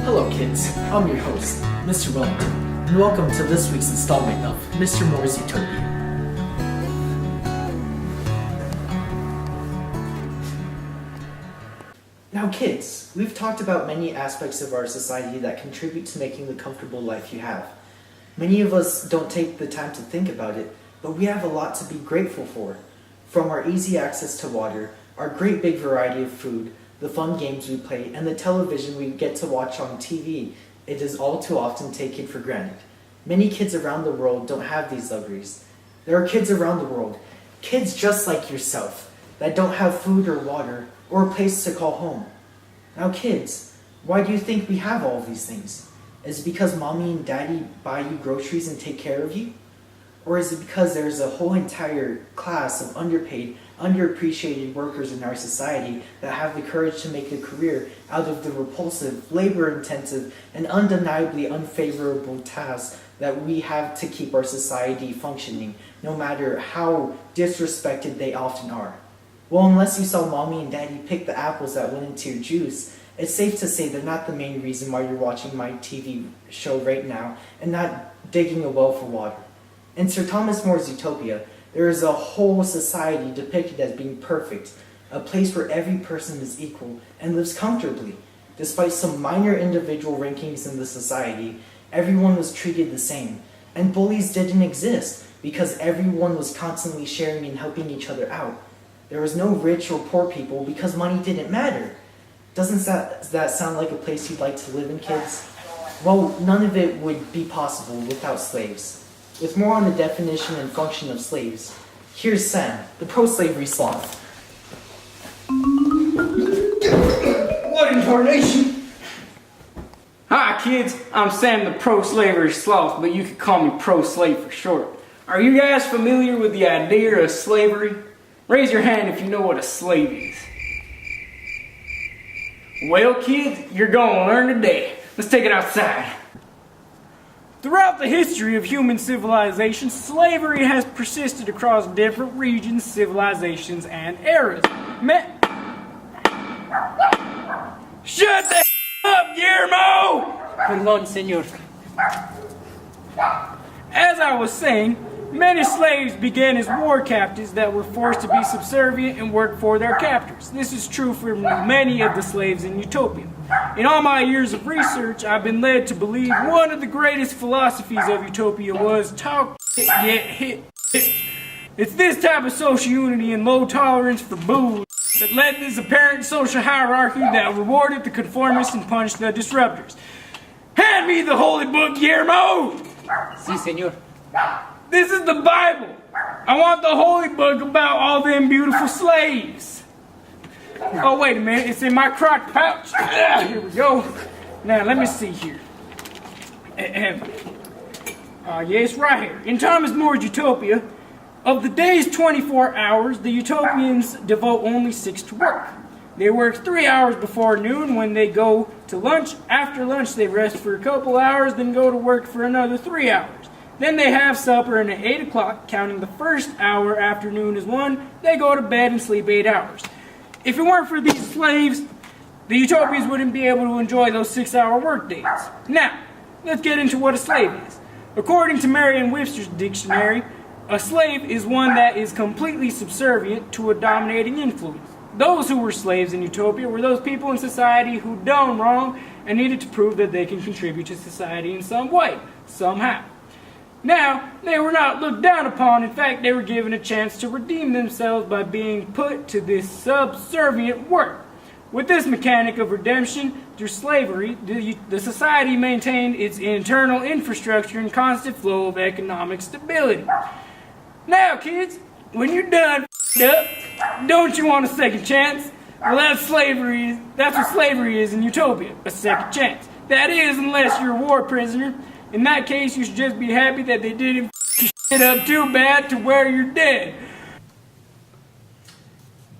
Hello kids, I'm your host, Mr. Wellington, and welcome to this week's installment of Mr. Moore's Utopia. Now kids, we've talked about many aspects of our society that contribute to making the comfortable life you have. Many of us don't take the time to think about it, but we have a lot to be grateful for. From our easy access to water, our great big variety of food, the fun games we play, and the television we get to watch on TV, it is all too often taken for granted. Many kids around the world don't have these luxuries. There are kids around the world, kids just like yourself, that don't have food or water, or a place to call home. Now kids, why do you think we have all of these things? Is it because mommy and daddy buy you groceries and take care of you? Or is it because there's a whole entire class of underpaid, underappreciated workers in our society that have the courage to make a career out of the repulsive, labor-intensive, and undeniably unfavorable tasks that we have to keep our society functioning, no matter how disrespected they often are? Well, unless you saw mommy and daddy pick the apples that went into your juice, it's safe to say they're not the main reason why you're watching my TV show right now and not digging a well for water. In Sir Thomas More's Utopia, there is a whole society depicted as being perfect, a place where every person is equal and lives comfortably. Despite some minor individual rankings in the society, everyone was treated the same, and bullies didn't exist because everyone was constantly sharing and helping each other out. There was no rich or poor people because money didn't matter. Doesn't that sound like a place you'd like to live in, kids? Well, none of it would be possible without slaves. With more on the definition and function of slaves, here's Sam, the pro-slavery sloth. What in tarnation? Hi kids, I'm Sam the pro-slavery sloth, but you could call me pro-slave for short. Are you guys familiar with the idea of slavery? Raise your hand if you know what a slave is. Well kids, you're gonna learn today. Let's take it outside. Throughout the history of human civilization, slavery has persisted across different regions, civilizations, and eras. Shut the up, Guillermo! Perdón, señor. As I was saying, many slaves began as war captives that were forced to be subservient and work for their captors. This is true for many of the slaves in Utopia. In all my years of research, I've been led to believe one of the greatest philosophies of Utopia was talk shit, get hit. It's this type of social unity and low tolerance for booze that led to this apparent social hierarchy that rewarded the conformists and punished the disruptors. Hand me the holy book, Guillermo! Sí, señor. This is the Bible. I want the holy book about all them beautiful slaves. Oh, wait a minute. It's in my crotch pouch. Here we go. Now, let me see here. Yes, right here. In Thomas More's Utopia, of the day's 24 hours, the Utopians devote only 6 to work. They work 3 hours before noon when they go to lunch. After lunch, they rest for a couple hours, then go to work for another 3 hours. Then they have supper, and at 8 o'clock, counting the first hour after noon is 1, they go to bed and sleep 8 hours. If it weren't for these slaves, the Utopians wouldn't be able to enjoy those 6-hour work days. Now, let's get into what a slave is. According to Merriam-Webster's dictionary, a slave is one that is completely subservient to a dominating influence. Those who were slaves in Utopia were those people in society who done wrong and needed to prove that they can contribute to society in some way, somehow. Now, they were not looked down upon. In fact, they were given a chance to redeem themselves by being put to this subservient work. With this mechanic of redemption through slavery, the society maintained its internal infrastructure and constant flow of economic stability. Now, kids, when you're done up, don't you want a second chance? Well, that's what slavery is in Utopia, a second chance. That is, unless you're a war prisoner. In that case, you should just be happy that they didn't shit up too bad to where you're dead.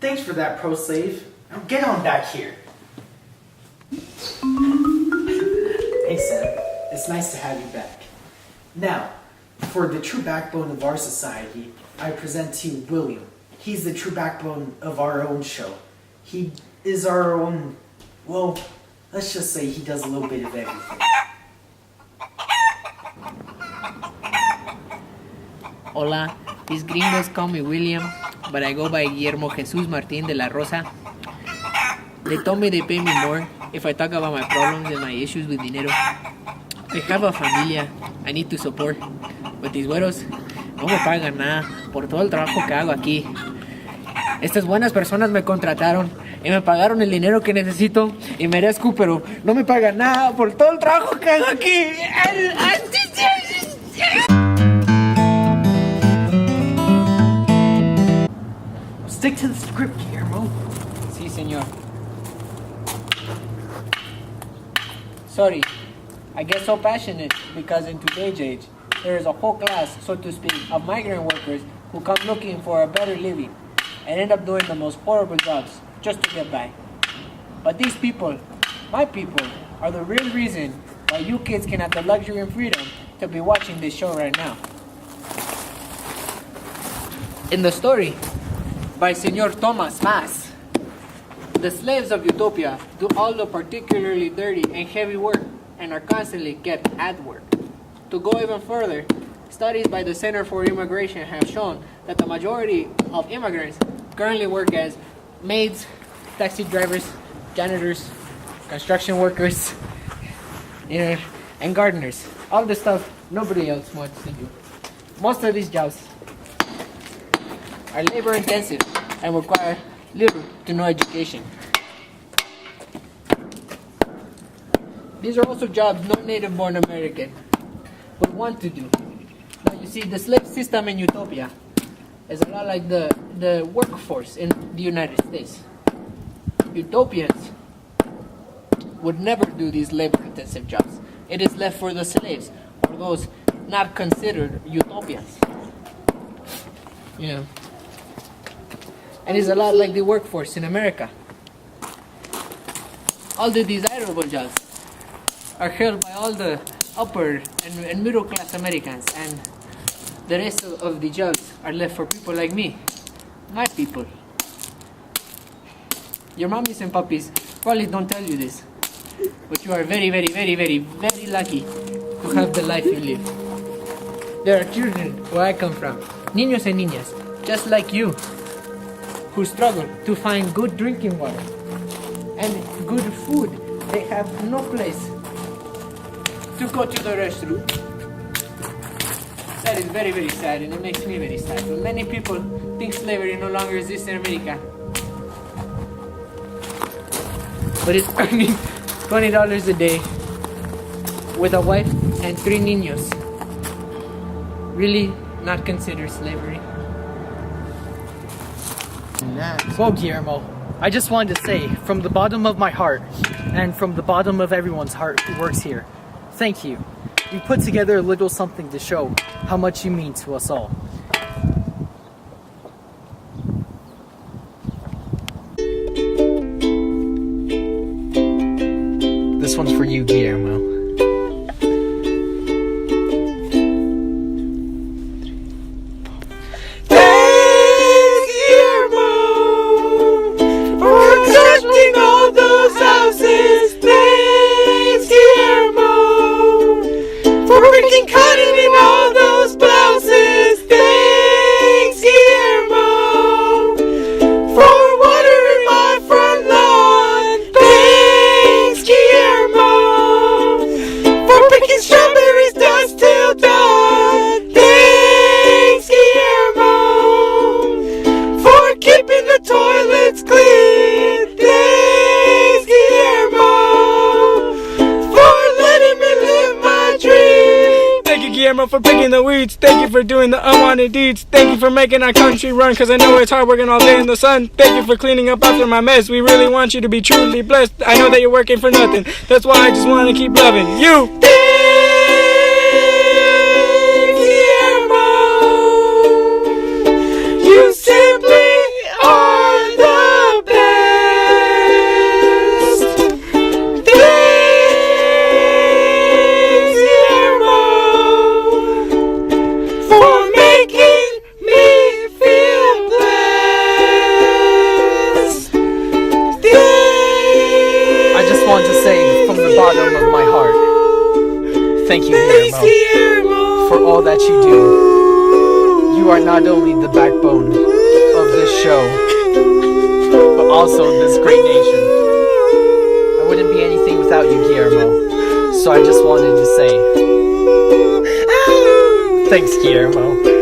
Thanks for that, pro-slave. Now get on back here. Hey Sam, it's nice to have you back. Now, for the true backbone of our society, I present to you William. He's the true backbone of our own show. He is our own, well, Let's just say he does a little bit of everything. Hola, these gringos call me William, but I go by Guillermo Jesus Martin de la Rosa. They told me they pay me more if I talk about my problems and my issues with dinero. I have a familia I need to support, but these güeros no me pagan nada por todo el trabajo que hago aquí. Estas buenas personas me contrataron y me pagaron el dinero que necesito y merezco, pero no me pagan nada por todo el trabajo que hago aquí. Stick to the script, Guillermo. Sí, señor. Sorry, I get so passionate because in today's age, there is a whole class, so to speak, of migrant workers who come looking for a better living and end up doing the most horrible jobs just to get by. But these people, my people, are the real reason why you kids can have the luxury and freedom to be watching this show right now. In the story by Senor Thomas Mas, the slaves of Utopia do all the particularly dirty and heavy work and are constantly kept at work. To go even further, studies by the Center for Immigration have shown that the majority of immigrants currently work as maids, taxi drivers, janitors, construction workers, and gardeners. All the stuff nobody else wants to do. Most of these jobs are labor intensive and require little to no education. These are also jobs no native born American would want to do. Now you see, the slave system in Utopia is a lot like the workforce in the United States. Utopians would never do these labor intensive jobs. It is left for the slaves or those not considered utopians. And it's a lot like the workforce in America. All the desirable jobs are held by all the upper and middle class Americans, and the rest of the jobs are left for people like me, my people. Your mommies and puppies probably don't tell you this, but you are very, very, very, very, very lucky to have the life you live. There are children where I come from, niños and niñas, just like you, who struggle to find good drinking water and good food. They have no place to go to the restroom. That is very, very sad, and it makes me very sad. But many people think slavery no longer exists in America. But it's earning $20 a day with a wife and 3 niños. Really not considered slavery. Well, Guillermo, I just wanted to say, from the bottom of my heart, and from the bottom of everyone's heart who works here, thank you. You put together a little something to show how much you mean to us all. This one's for you, Guillermo. Guillermo, for picking the weeds. Thank you for doing the unwanted deeds. Thank you for making our country run, cause I know it's hard working all day in the sun. Thank you for cleaning up after my mess. We really want you to be truly blessed. I know that you're working for nothing. That's why I just want to keep loving you. Guillermo, you simply are the best. Thanks, Guillermo, for making me feel blessed. I just want want to say from the bottom of my heart, thank you, Guillermo, for all that you do. You are not only the backbone of this show, but also this great nation. I wouldn't be anything without you, Guillermo. So I just wanted to say, thanks, Guillermo.